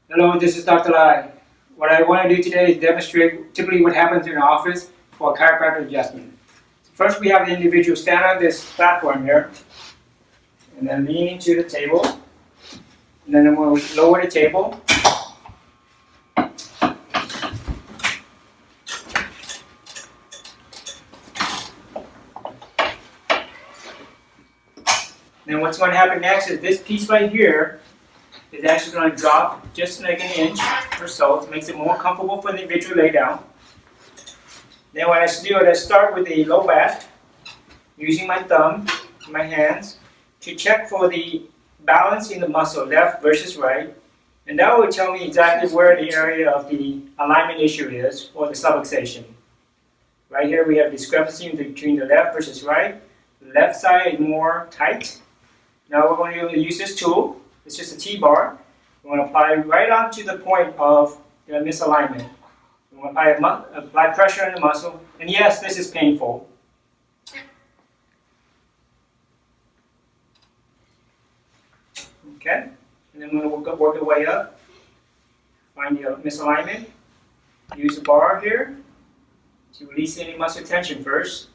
Hello, this is Dr. Lai. What I want to do today is demonstrate typically what happens in the office for a chiropractic adjustment. First, we have the individual stand on this platform here, and then lean into the table, and then we'll lower the table. Then what's going to happen next is this piece right here is actually going to drop just like an inch or so to make it more comfortable for the individual to lay down. Then what I do is I start with the low back, using my thumb, my hands, to check for the balance in the muscle, left versus right. And that will tell me exactly where the area of the alignment issue is, or the subluxation. Right here we have discrepancy between the left versus right. The left side is more tight. Now we're going to use this tool. It's just a T-bar. We're going to apply right onto the point of the misalignment. We're going to apply pressure on the muscle. And yes, this is painful. Okay, and then we're going to work our way up. Find the misalignment. Use the bar here to release any muscle tension first.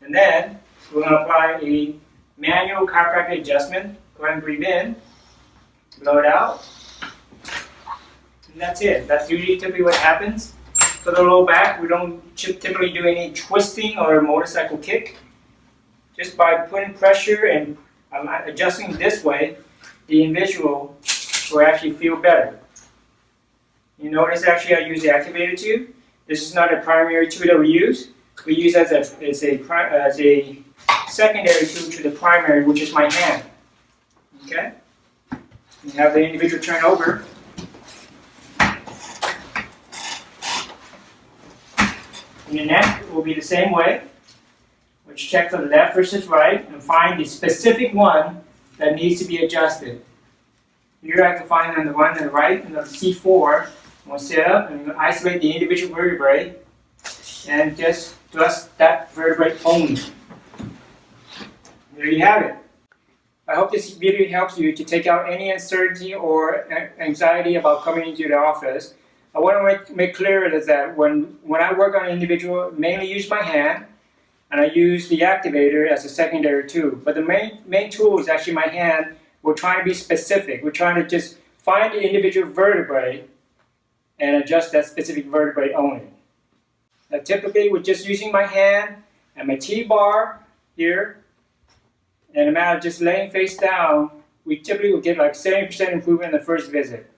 And then we're going to apply a manual chiropractic adjustment. Go ahead and breathe in, blow it out, and that's it. That's usually typically what happens. For the low back, we don't typically do any twisting or motorcycle kick. Just by putting pressure and adjusting this way, the individual will actually feel better. You notice actually I use the activator tube. This is not a primary tool that we use. We use as a secondary tool to the primary, which is my hand. Okay? You have the individual turn over. And the neck will be the same way. Which check for the left versus right and find the specific one that needs to be adjusted. Here I can find on the one on the right, and the C4. I'm going to set up and isolate the individual vertebrae and just adjust that vertebrae only. There you have it. I hope this video helps you to take out any uncertainty or anxiety about coming into the office. I want to make clear is that when I work on an individual, I mainly use my hand, and I use the activator as a secondary tool. But the main tool is actually my hand. We're trying to be specific. We're trying to just find the individual vertebrae and adjust that specific vertebrae only. Now, typically, we're just using my hand and my T-bar here. And a matter of just laying face down, we typically will get like 70% improvement in the first visit.